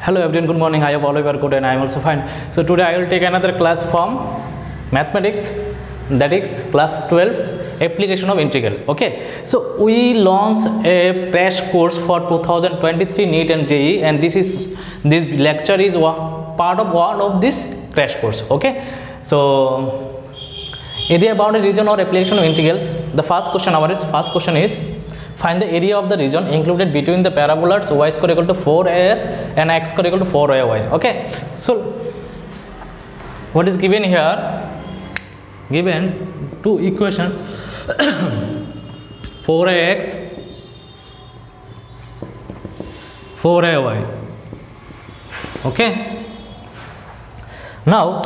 Hello everyone, good morning. I hope all of you are good and I am also fine. So today I will take another class from mathematics, that is class 12, application of integral. Okay, so we launched a crash course for 2023 NEET and JEE, and this lecture is part of one of this crash course. Okay, so area bounded region or application of integrals. The first question is find the area of the region included between the parabolas y square equal to 4as and x square equal to 4ay. Okay, so what is given here? Given two equation 4ax 4ay. Okay, now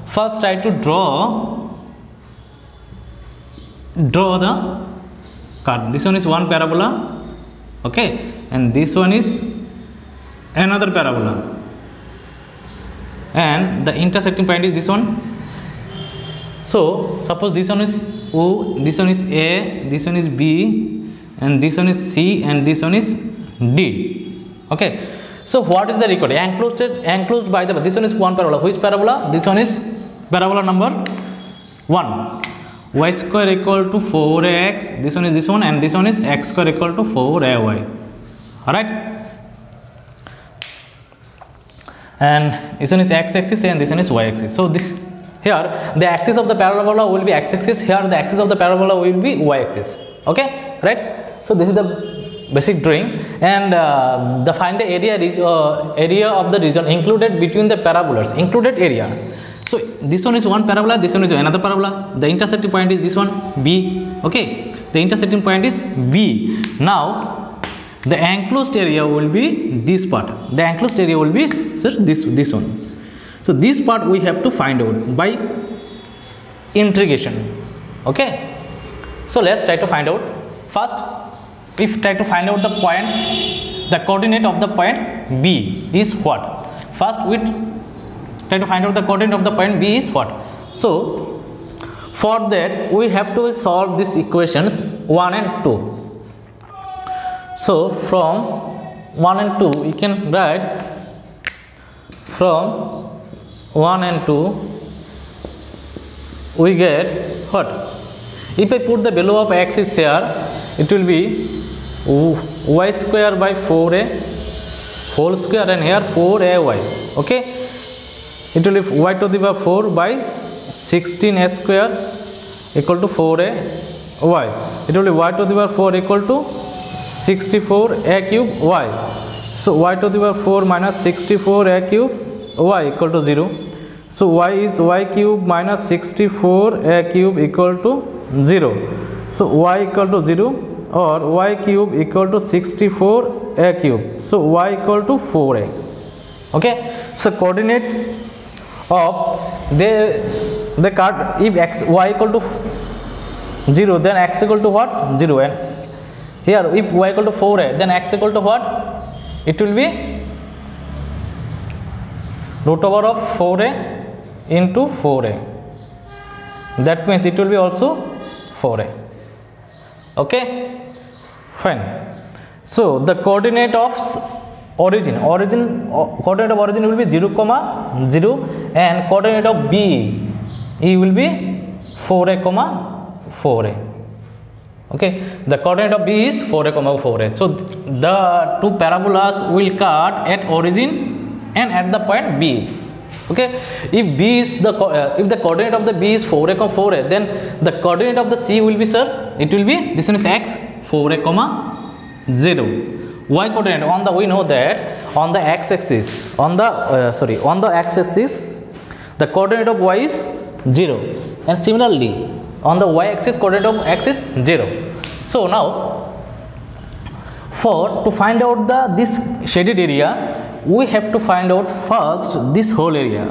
first try to draw the curve. This one is one parabola, okay, and this one is another parabola, and the intersecting point is this one. So suppose this one is O, this one is A, this one is B, and this one is C, and this one is D. Okay, so what is the record? Enclosed by the, this one is one parabola. Which parabola? This one is parabola number 1. Y square equal to 4x, this one is this one, and this one is x square equal to 4ay. Alright, and this one is x axis and this one is y axis. So this here the axis of the parabola will be x axis, here the axis of the parabola will be y axis. Okay, right? So this is the basic drawing, and the find the area of the region included between the parabolas. Included area. So this one is one parabola, this one is another parabola. The intersecting point is this one, B. Okay, the intersecting point is B. Now the enclosed area will be this part. The enclosed area will be, sir, this one. So this part we have to find out by integration. Okay, so let's try to find out. First, if try to find out the point, the coordinate of the point B is what? First we try to find out the coordinate of the point B is what. So for that we have to solve these equations 1 and 2. So from 1 and 2 we can write, from 1 and 2 we get what? If I put the value of x is here, it will be y square by 4a whole square, and here 4ay. Okay, it will be y to the power 4 by 16a square equal to 4ay. It will be y to the power 4 equal to 64a cube y. So y to the power 4 minus 64a cube y equal to 0. So y is y cube minus 64a cube equal to 0. So y equal to 0 or y cube equal to 64a cube. So y equal to 4a. Okay, so coordinate of the card, if x y equal to 0, then x equal to what? 0. And here if y equal to 4a, then x equal to what? It will be root over of 4a into 4a. That means it will be also 4a. Okay, fine. So the coordinate of coordinate of origin will be 0, 0, and coordinate of B will be 4a, 4a. Okay, the coordinate of B is 4a, 4a. So the two parabolas will cut at origin and at the point B. Okay, if B is if the coordinate of the B is 4a, 4a, then the coordinate of the C will be, sir, it will be, this one is x, 4a, 0. Y coordinate on the, we know that on the x-axis, on the x-axis the coordinate of y is 0, and similarly on the y-axis coordinate of x is 0. So now to find out this shaded area, we have to find out first this whole area.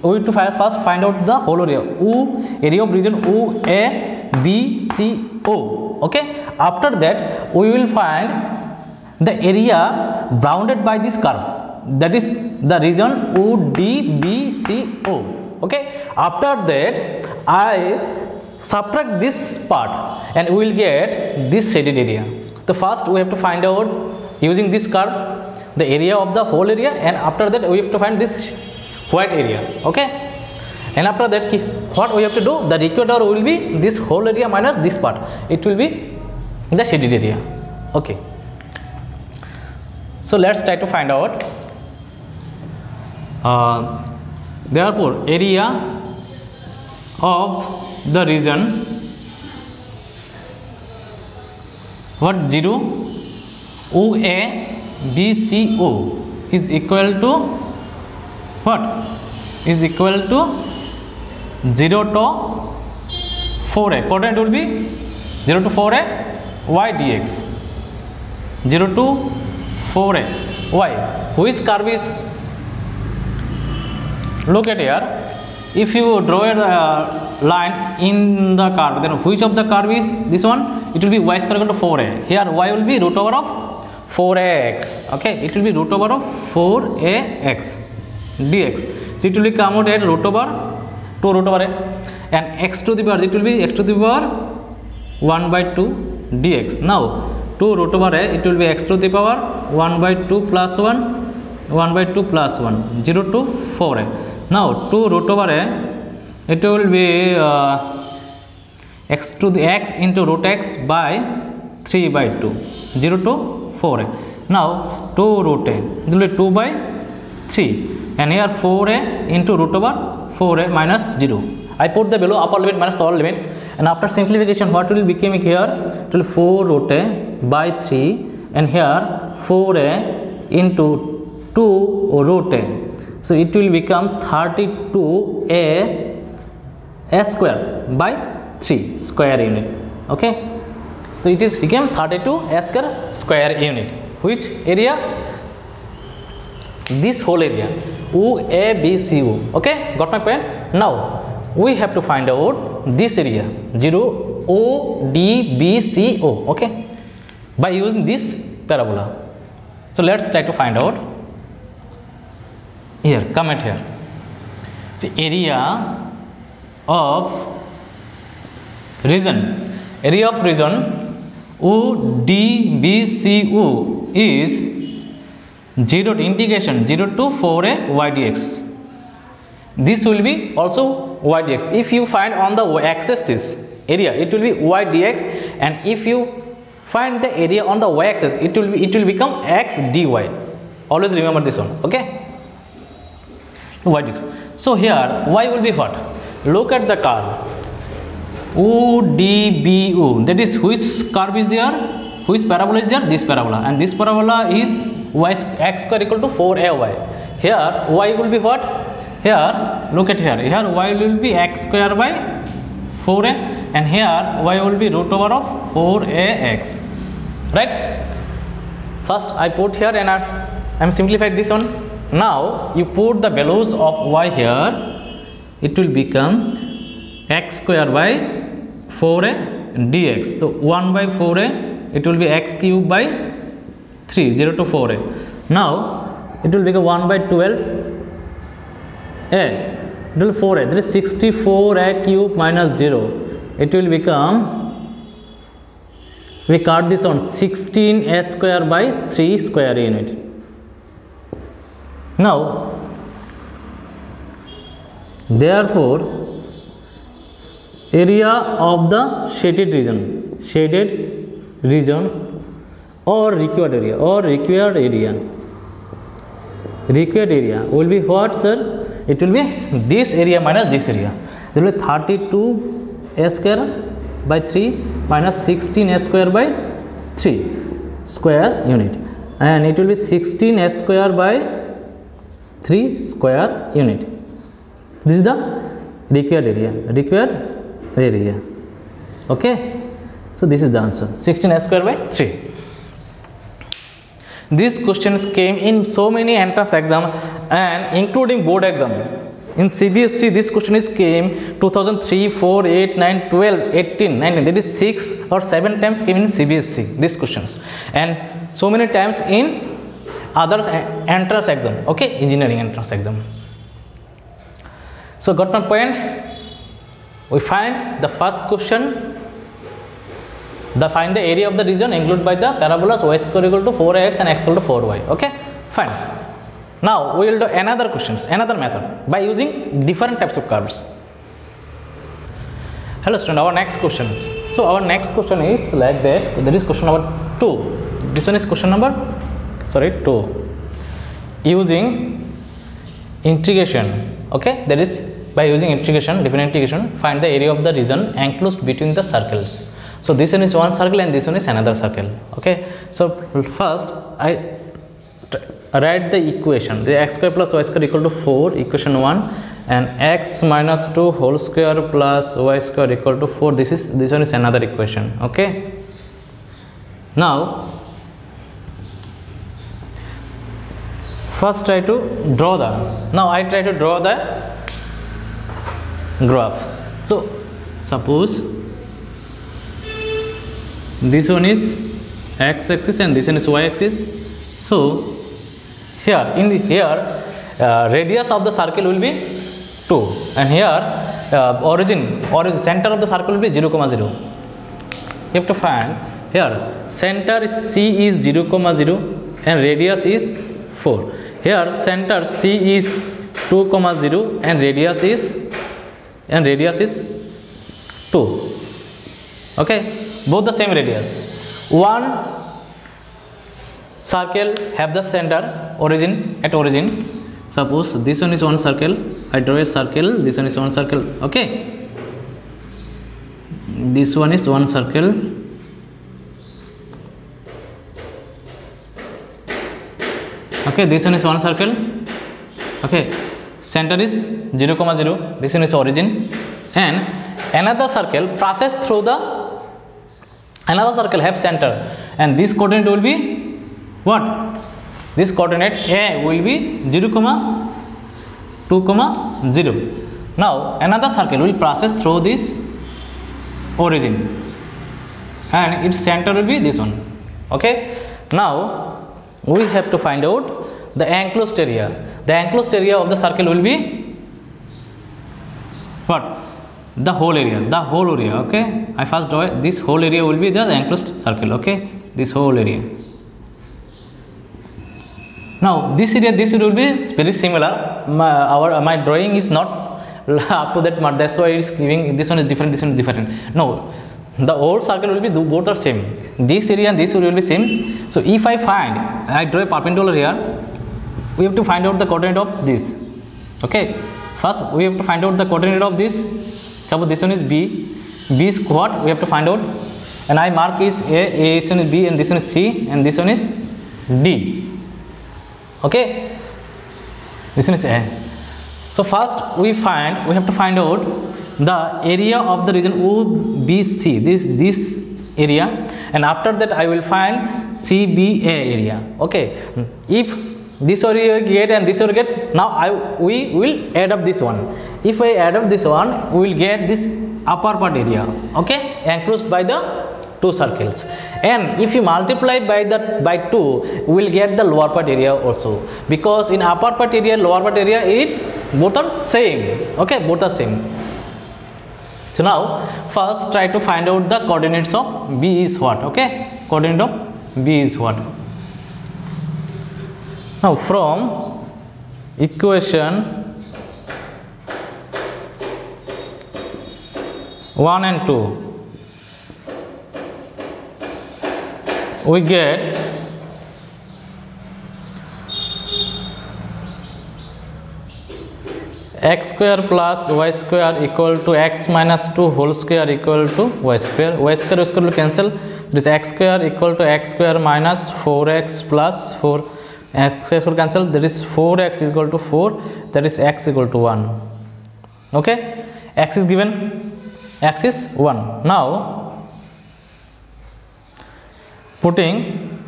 We have to first find out the whole area, area of region O, A, B, C, O. Okay, after that we will find the area bounded by this curve, that is the region O, D, B, C, O. Okay, after that I subtract this part and we will get this shaded area. So first we have to find out using this curve the area of the whole area, and after that we have to find this white area. Okay, and after that what we have to do, the required hour will be this whole area minus this part, it will be the shaded area. Okay, so let's try to find out. Therefore area of the region what 0 OA BCO is equal to what, is equal to 0 to 4a, coordinate will be 0 to 4a y dx, 0 to 4a y. Which curve is, look at here, if you draw a line in the curve, then which of the curve is this one, it will be y square equal to 4a. Here y will be root over of 4ax. Okay, it will be root over of 4ax dx. So it will be come out at root over 2 root over a, and x to the power, it will be x to the power 1 by 2 dx. Now 2 root over a, it will be x to the power 1 by 2 plus 1, 1 by 2 plus 1, 0 to 4a. Now 2 root over a, it will be x to the x into root x by 3 by 2, 0 to 4a. Now 2 root a, it will be 2 by 3, and here 4a into root over 4a minus 0. I put the below upper limit minus the lower limit, and after simplification what will become here, it will 4 root a by 3, and here 4a into 2 root a. So it will become 32a square by 3 square unit. Okay, so it is became 32a square unit. Which area? This whole area, OABCO. Okay, got my point? Now we have to find out this area 0 ODBCO. Okay, by using this parabola. So let's try to find out. Here, comment here. See, area of region ODBCO is 0 to integration 0 to 4a y dx. This will be also y dx. If you find on the x-axis area, it will be y dx, and if you find the area on the y-axis, it will become x dy. Always remember this one. Okay, y dx. So here y will be what? Look at the curve ODBO. That is, which curve is there? Which parabola is there? This parabola, and this parabola is y x square equal to 4ay. Here y will be what? Here look at here. Here y will be x square by 4a, and here y will be root over of 4ax. Right? First I put here, and I am simplified this one. Now you put the values of y here. It will become x square by 4a dx. So 1 by 4a, it will be x cube by 3, 0 to 4a. Now it will become 1 by 12a, it will 4a, that is 64a cube minus 0. It will become, we cut this on 16a square by 3 square unit. Now therefore area of the shaded region or required area will be what, sir? It will be this area minus this area. It will be 32a square by 3 minus 16a square by 3 square unit, and it will be 16a square by 3 square unit. This is the required area. Okay, so this is the answer, 16a square by 3. These questions came in so many entrance exam and including board exam. In CBSE this question is came 2003, 4, 8, 9, 12, 18, 19, that is 6 or 7 times came in CBSE these questions, and so many times in others entrance exam. Okay, engineering entrance exam. So got my point? We find the first question, find the area of the region included by the parabolas y square equal to 4x and x equal to 4y. Okay, Fine. Now we will do another questions, another method by using different types of curves. Hello student, our next questions. So our next question is like that. There is question number 2. This one is question number 2. Using integration. Okay, that is by using integration, different integration, find the area of the region enclosed between the circles. So this one is one circle and this one is another circle. Okay, so first I write the equation, the x square plus y square equal to 4, equation 1, and x minus 2 whole square plus y square equal to 4. This one is another equation. Okay, now first try to draw the, I try to draw the graph. So suppose this one is x axis and this one is y axis. So here radius of the circle will be 2, and here origin center of the circle will be 0, 0. You have to find here center C is 0, 0 and radius is 4. Here center C is 2, 0 and radius is 2. Okay, both the same radius. One circle have the center at origin. Suppose this one is one circle, I draw a circle, this one is one circle. Okay, this one is one circle. Okay, this one is one circle. Okay, center is 0, 0. This one is origin, and another circle passes through the another circle have center, and this coordinate will be what? This coordinate A will be 0, 2, 0. Now another circle will passes through this origin and its center will be this one. Okay, now we have to find out the enclosed area. The enclosed area of the circle will be what? The whole area. Okay, I first draw this whole area will be the enclosed circle. Okay, this whole area. Now this area will be very similar. My drawing is not up to that mark, that's why it is giving this one is different, this one is different. No, the whole circle will be both are same. This area and this area will be same. So if I draw a perpendicular here, we have to find out the coordinate of this. Okay, first we have to find out the coordinate of this. Suppose this one is B is what we have to find out, and I mark is A this one is B, and this one is C, and this one is D. Okay, this one is A. So first we have to find out the area of the region OBC, this area, and after that I will find CBA area. Okay, if this area get and this area get, now we will add up this one. If I add up this one, we will get this upper part area. Okay, enclosed by the two circles, and if you multiply by 2, we will get the lower part area also, because in upper part area, lower part area, both are same. Okay, both are same. So now first try to find out the coordinates of B is what. Okay, coordinate of B is what. Now from equation 1 and 2, we get x square plus y square equal to x minus 2 whole square equal to y square. Y square will cancel. This x square equal to x square minus 4x plus 4. X square will cancel. That is 4x equal to 4. That is x equal to 1. Okay, x is given. X is 1. Now putting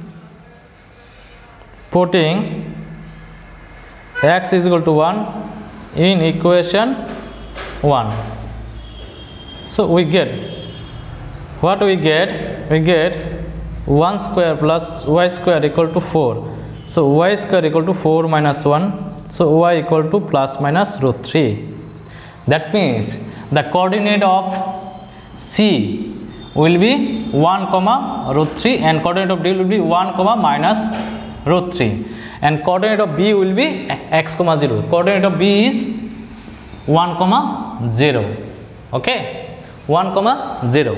x is equal to 1 in equation 1. So we get what we get? We get 1 square plus y square equal to 4. So y square equal to 4 minus 1. So y equal to plus minus root 3. That means the coordinate of C will be 1 comma root 3, and coordinate of D will be 1 comma minus root 3, and coordinate of b will be x comma 0. Coordinate of b is 1 comma 0. Okay, 1 comma 0.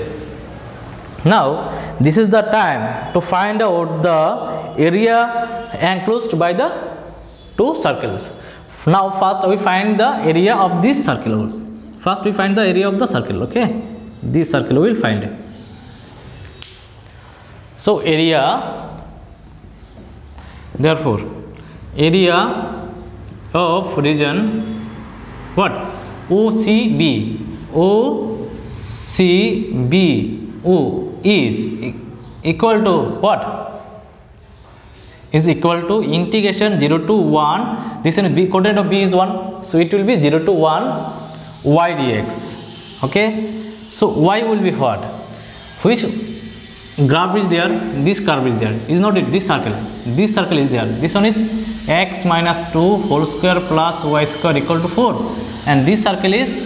Now this is the time to find out the area enclosed by the two circles. Now first we find the area of this circle. First we find the area of the circle. Okay, this circle we will find. So area, therefore area of region what? OCB. OCB is equal to what? Is equal to integration 0 to 1. This is b, coordinate of b is 1, so it will be 0 to 1 y dx. Okay, so y will be what? Which graph is there? This curve is there, is not it? This circle is there. This one is x minus 2 whole square plus y square equal to 4, and this circle is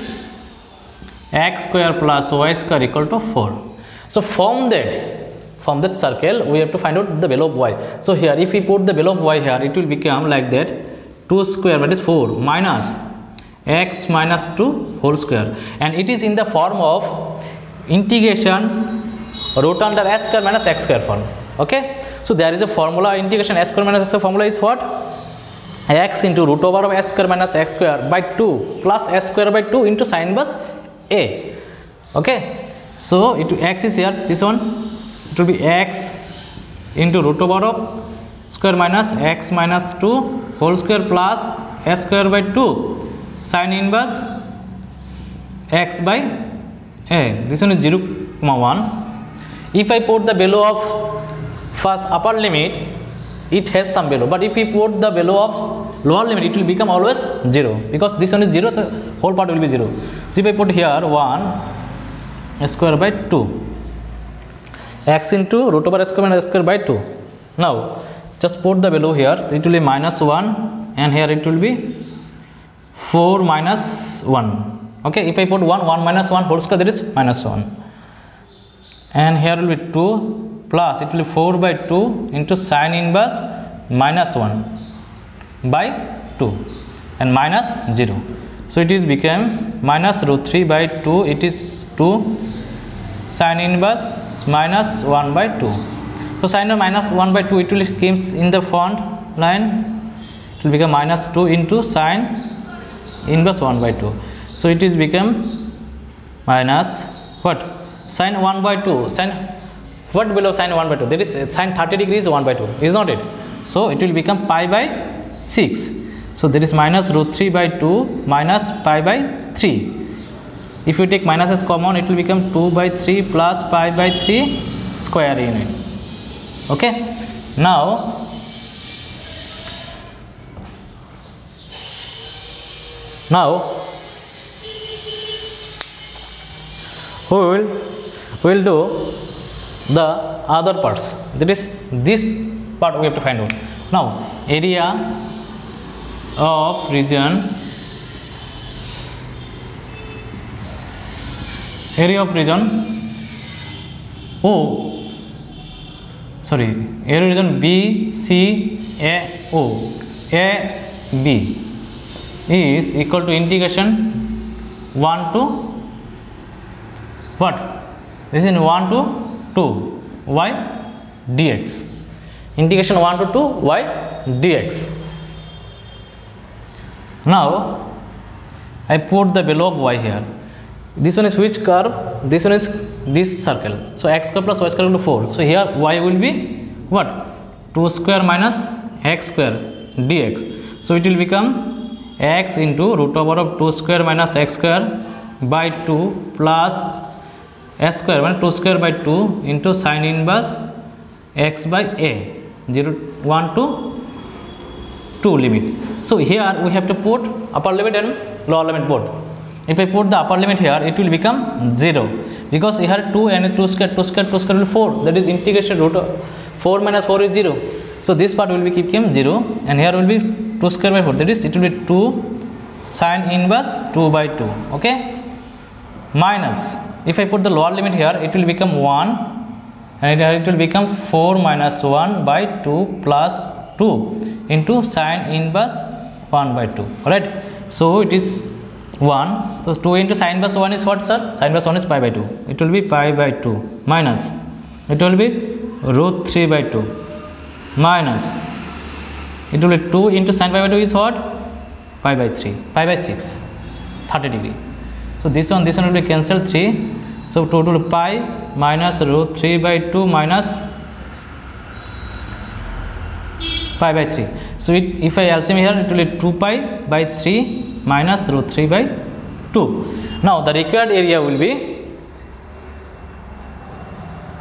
x square plus y square equal to 4. So from that circle we have to find out the value of y. So here if we put the value of y here, it will become like that: 2 square, that is 4, minus x minus 2 whole square, and it is in the form of integration root under s square minus x square form. Okay, so there is a formula, integration s square minus x square formula is what? X into root over of s square minus x square by 2 plus s square by 2 into sin inverse a. Okay, so x is here, this one, it will be x into root over of square minus x minus 2 whole square plus s square by 2 sin inverse x by a. This one is 0, 1. If I put the value of first upper limit, it has some value, but if we put the value of lower limit, it will become always 0, because this one is 0, the whole part will be 0. So if I put here 1 square by 2, x into root over s square minus s square by 2. Now just put the value here, it will be minus 1, and here it will be 4 minus 1. Okay, if I put 1 minus 1 whole square, that is minus 1, and here will be 2 plus it will be 4 by 2 into sin inverse minus 1 by 2 and minus 0. So it is became minus root 3 by 2, it is 2 sin inverse minus 1 by 2. So sin of minus 1 by 2, it will comes in the front line, it will become minus 2 into sin inverse 1 by 2. So it is become minus what? Sin 1 by 2, sin what below sin 1 by 2? That is sin 30 degrees 1 by 2, is not it? So it will become pi by 6. So there is minus root 3 by 2 minus pi by 3. If you take minus as common, it will become 2 by 3 plus pi by 3 square unit. Okay, now we will do the other parts, that is this part we have to find out. Now area of region, area of region B C A O A B is equal to integration 1 to what? This is 1 to 2 y dx. Integration 1 to 2 y dx. Now I put the value of y here. This one is which curve? This one is this circle. So x square plus y square equal to 4. So here y will be what? 2 square minus x square dx. So it will become x into root over of 2 square minus x square by 2 plus s square, 2 square by 2 into sin inverse x by a, 0 1 to 2 limit. So here we have to put upper limit and lower limit both. If I put the upper limit here, it will become 0, because here 2 and 2 square will be 4, that is integration root of 4 minus 4 is 0. So this part will become 0, and here will be 2 square by 4, that is it will be 2 sin inverse 2 by 2. Okay, minus, if I put the lower limit here, it will become 1, and it will become 4 minus 1 by 2 plus 2 into sine inverse 1 by 2, right? So it is 1, so 2 into sine inverse 1 is what, sir? Sine inverse 1 is pi by 2, it will be pi by 2 minus, it will be root 3 by 2 minus, it will be 2 into sine pi by 2 is what? Pi by 3, pi by 6, 30 degree. So this one will be cancelled 3, so 2 to pi minus root 3 by 2 minus pi by 3. So if I LCM here, it will be 2 pi by 3 minus root 3 by 2. Now the required area will be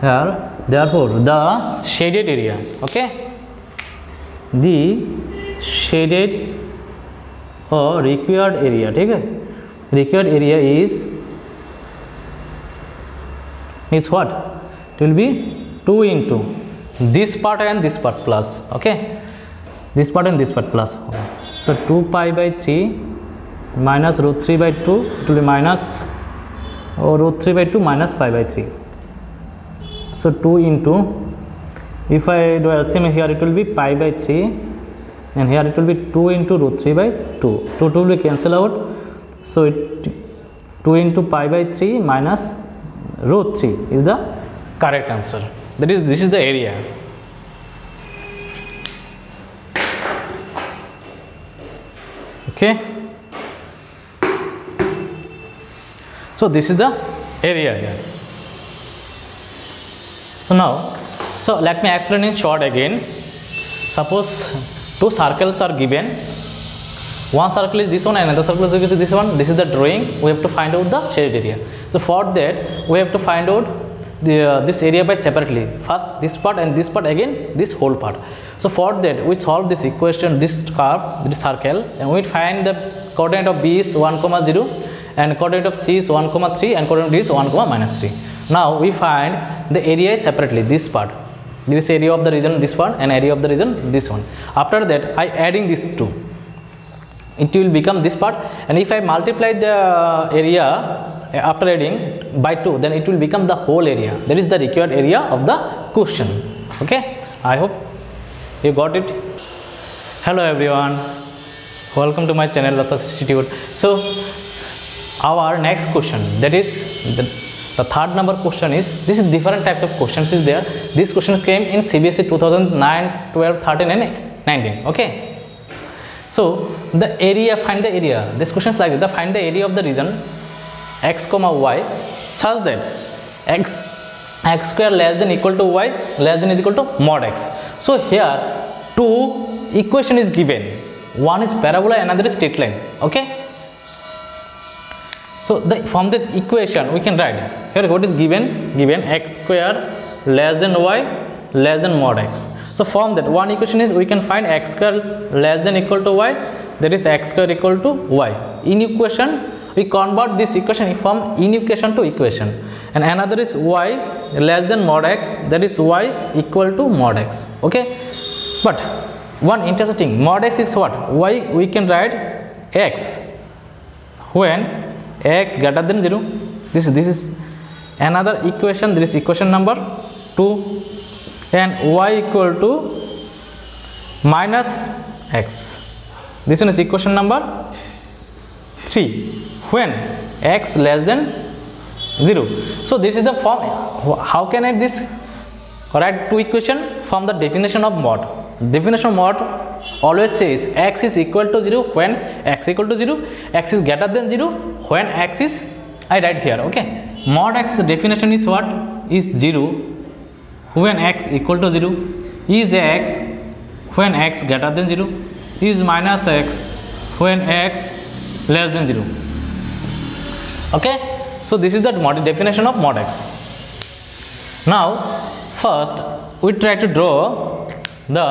here, therefore the shaded area, okay, the shaded or required area, ठीक है, required area is what? It will be 2 into this part and this part plus, okay, this part and this part plus. So 2 pi by 3 minus root 3 by 2, it will be minus root 3 by 2 minus pi by 3. So 2 into, if I do LCM here, it will be pi by 3, and here it will be 2 into root 3 by 2. 2 will be cancel out, so 2 into pi by 3 minus root 3 is the correct answer. That is, this is the area. Okay, so this is the area here. So now, so let me explain in short again. Suppose two circles are given, one circle is this one and another circle is this one. This is the drawing. We have to find out the shaded area. So for that we have to find out this area by separately. First this part and this part, again this whole part. So for that we solve this equation, this curve, this circle, and we find the coordinate of B is 1, 0 and coordinate of C is 1, 3 and coordinate of D is 1, -3. Now we find the area separately, this part. This area of the region this one and area of the region this one. After that I adding these two, it will become this part, and if I multiply the area after adding by 2, then it will become the whole area. That is the required area of the question. Okay, I hope you got it. Hello everyone, welcome to my channel Latas Institute. So our next question, that is the third number question, is this is different types of questions is there. These questions came in CBSE 2009, 12, 13 and 19. Okay, so the area, find the area. This question is like this: find the area of the region x comma y such that x square less than equal to y less than is equal to mod x. So here two equation is given, one is parabola, another is straight line. Okay, so from the equation we can write here what is given x square less than y less than mod x. So from that one equation is we can find x square less than equal to y, that is x square equal to y. In equation we convert this equation from in equation to equation, and another is y less than mod x, that is y equal to mod x. Okay, but one interesting, mod x is what? Y we can write x when x greater than 0. This is another equation, this is equation number 2, and y equal to minus x, this one is equation number 3 when x less than 0. So this is the form. How can I this write two equation? From the definition of mod. Definition of mod always says x is equal to 0 when x equal to 0, x is greater than 0 when x is, I write here. Okay, mod x definition is what? Is 0 when x equal to 0, is x when x greater than 0, is minus x when x less than 0. Okay, so this is the definition of mod x. Now first we try to draw the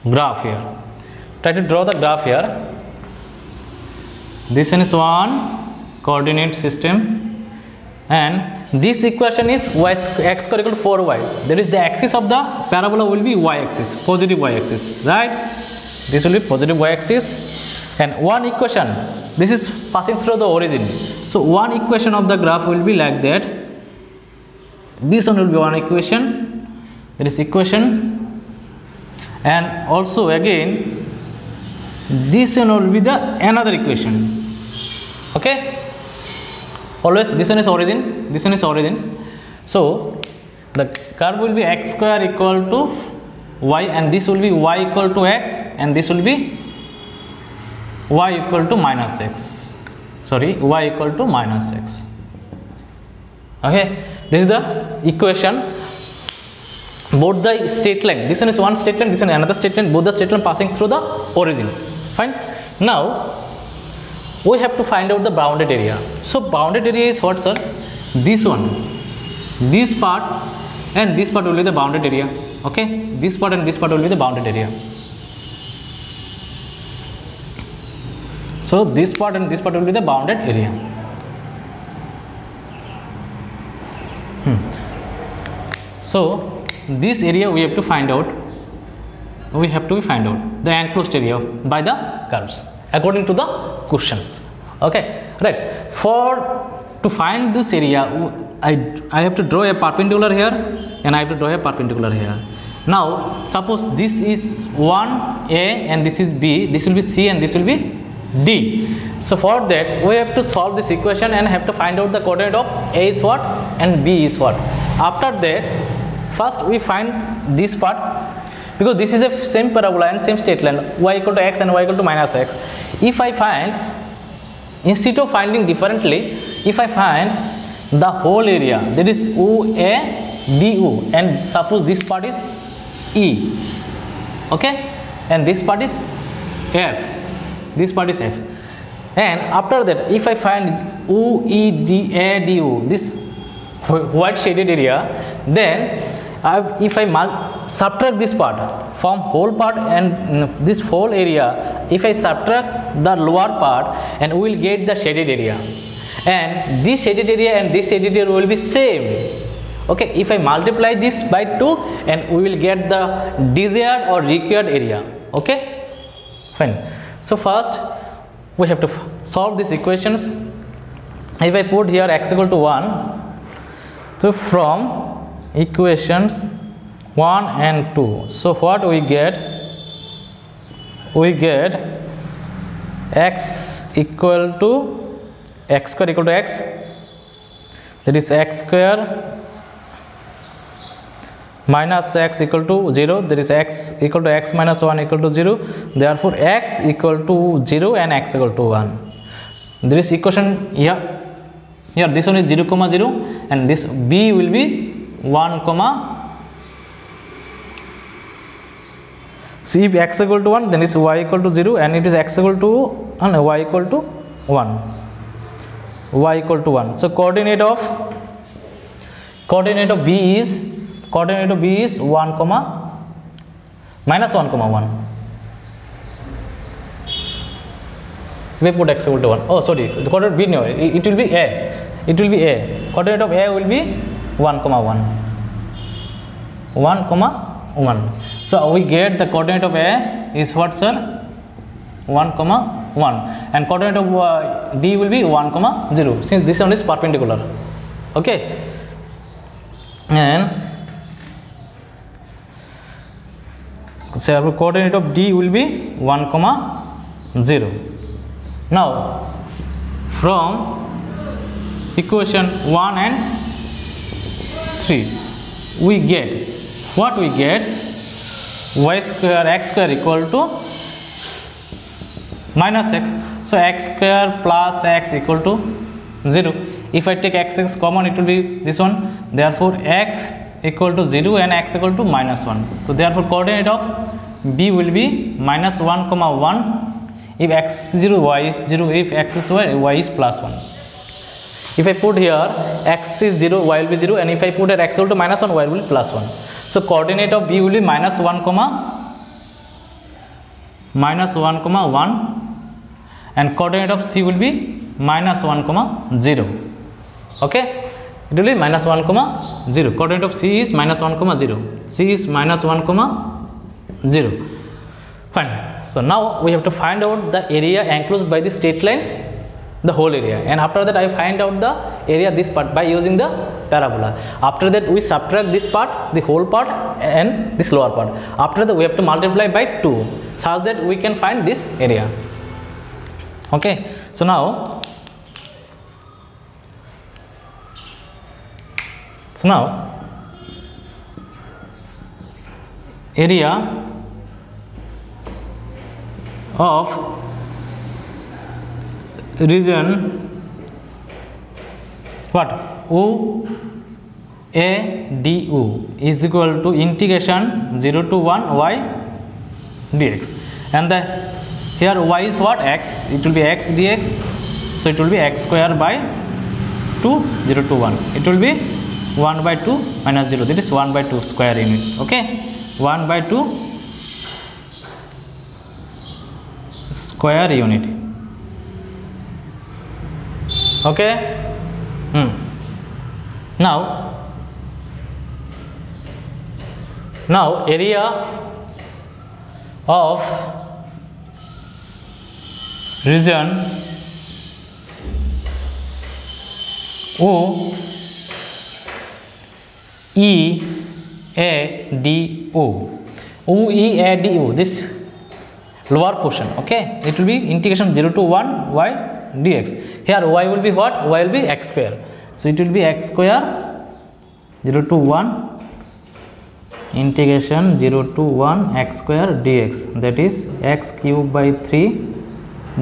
graph here. Try to draw the graph here. This one is one coordinate system, and this equation is y x square equal to 4y. That is the axis of the parabola will be y axis, positive y axis, right? This will be positive y axis, and one equation, this is passing through the origin. So one equation of the graph will be like that. This one will be one equation, that is equation and also again this one will be the another equation. Okay, always this one is origin, this one is origin. So the curve will be x square equal to y, and this will be y equal to x, and this will be y equal to minus x. Sorry, y equal to minus x. Okay, this is the equation. Both the straight line, this one is one straight line, this one another straight line, both the straight line passing through the origin. Fine. Now we have to find out the bounded area. So bounded area is what, sir? This one, this part and this part will be the bounded area. Okay, this part and this part will be the bounded area. So this part and this part will be the bounded area. So this area we have to find out. We have to find out the enclosed area by the curves according to the questions. Okay, right. To find this area, I have to draw a perpendicular here, and I have to draw a perpendicular here. Now suppose this is 1A and this is B, this will be C and this will be D. So for that we have to solve this equation and have to find out the coordinate of A is what and B is what. After that, first we find this part, because this is a same parabola and same straight line, y equal to x and y equal to minus x. If I find, instead of finding differently, if I find the whole area, that is OA DO, and suppose this part is E, okay, and this part is F, this part is F, and after that if I find OEDADO, this white shaded area, then if I subtract this part from whole part and this whole area, if I subtract the lower part, and we will get the shaded area, and this shaded area and this shaded area will be same. Okay, if I multiply this by 2, and we will get the desired or required area. Okay, fine. So first we have to solve these equations. If I put here x equal to 1, so from equations 1 and 2, so what we get? We get x equal to x square equal to x, that is x square minus x equal to 0, that is x equal to x minus 1 equal to 0. Therefore x equal to 0 and x equal to 1. This equation here this one is 0 comma 0, and this b will be 1 comma. So if x equal to 1, then it's y equal to 0, and it is x equal to and y equal to 1, y equal to 1. So coordinate of b is 1 comma minus 1 comma 1. We put x equal to 1. Oh, sorry, the coordinate b, no, it will be a. It will be a. Coordinate of a will be 1 comma 1. 1 comma 1. So we get the coordinate of a is what, sir? 1 comma 1, and coordinate of d will be 1 comma 0, since this one is perpendicular. Okay, and so coordinate of d will be 1 comma 0. Now from equation 1 and 3 we get what? We get y square x square equal to minus x. So x square plus x equal to 0. If I take x common, it will be this one. Therefore x equal to 0 and x equal to minus 1. So therefore coordinate of b will be minus 1 comma 1 if x is 0, y is 0, if x is y is plus 1. If I put here x is 0, y will be 0, and if I put here x equal to minus 1, y will be plus 1. So coordinate of b will be minus 1 comma 1, and coordinate of c will be minus 1 comma 0. Okay, it will be minus 1 comma 0. Coordinate of c is minus 1 comma 0. C is minus 1 comma 0. Fine. So now we have to find out the area enclosed by the straight line the whole area, and after that I find out the area this part by using the parabola. After that we subtract this part, the whole part and this lower part. After that we have to multiply by 2 such that we can find this area. Okay, so now area of region what OADU is equal to integration 0 to 1 y dx, and the here y is what, x, it will be x dx, so it will be x square by 2 0 to 1, it will be 1 by 2 minus 0, that is 1 by 2 square unit. Okay, 1 by 2 square unit. Okay, now area of region OEADU, this lower portion. Okay, it will be integration 0 to 1 y dx. Here y will be what? Y will be x square, so it will be x square 0 to 1 integration 0 to 1 x square dx, that is x cube by 3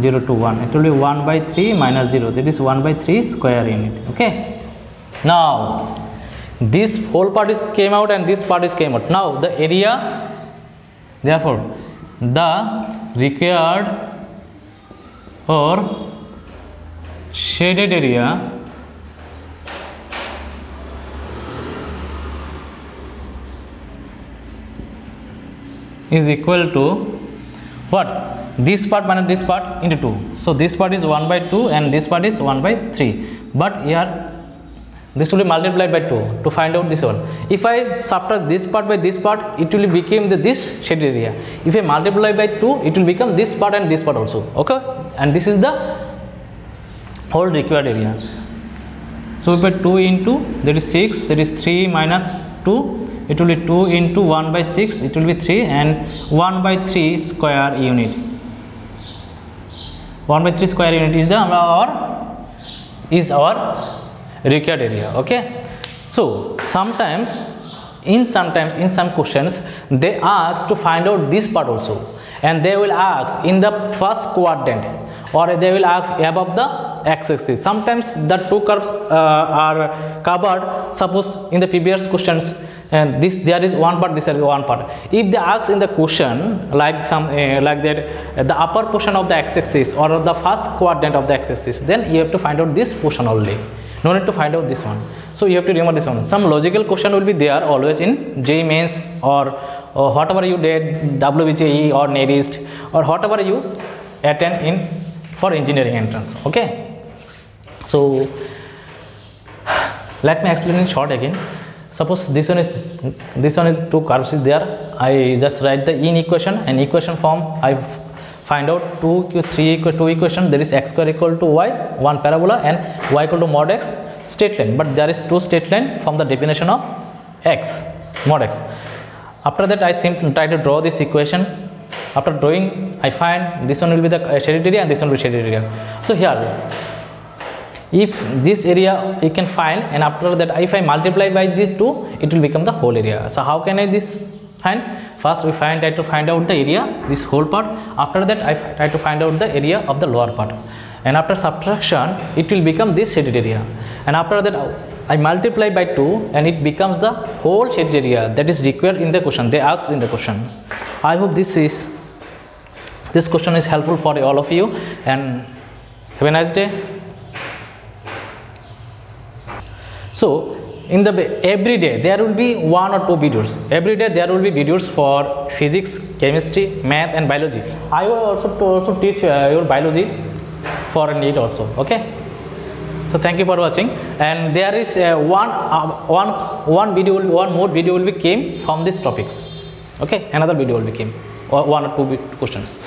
0 to 1, it will be 1 by 3 minus 0, that is 1 by 3 square unit. Okay, now this whole part is came out and this part is came out. Now the area, therefore the required or shaded area is equal to what? This part minus this part into 2. So this part is 1 by 2 and this part is 1 by 3. But here this will be multiplied by 2 to find out this one. If I subtract this part by this part, it will become this shaded area. If I multiply by 2, it will become this part and this part also. Okay, and this is the whole required area. So we put 2 into, that is 6, that is 3 minus 2, it will be 2 into 1 by 6, it will be 3, and 1 by 3 square unit. 1 by 3 square unit is our required area. Okay, so sometimes in some questions they ask to find out this part also, and they will ask in the first quadrant, or they will ask above the x-axis. Sometimes the two curves are covered. Suppose in the previous questions, and this there is one part, this is one part. If they ask in the question like like that, the upper portion of the x-axis or the first quadrant of the x-axis, then you have to find out this portion only. No need to find out this one. So you have to remember this one. Some logical question will be there always in JEE Mains or whatever you did, WJE or NERIST, or whatever you attend in for engineering entrance. Okay, so let me explain in short again. Suppose this one is two curves is there. I just write the in equation and equation form. I find out two equation. There is x square equal to y, one parabola, and y equal to mod x straight line. But there is two straight line from the definition of x, mod x. After that I simply try to draw this equation. After drawing, I find this one will be the shaded area and this one will be shaded area. So here, if this area you can find, and after that if I multiply by these two, it will become the whole area. So how can I this find? First we try to find out the area, this whole part. After that I try to find out the area of the lower part, and after subtraction it will become this shaded area, and after that I multiply by 2 and it becomes the whole shaded area that is required in the question, they asked in the questions. I hope this question is helpful for all of you, and have a nice day. So in the every day there will be 1 or 2 videos. Every day there will be videos for physics, chemistry, math and biology. I will also teach your biology for NEET also. Okay, so thank you for watching, and there is one more video will be came from these topics. Okay, another video will be came, or 1 or 2 questions.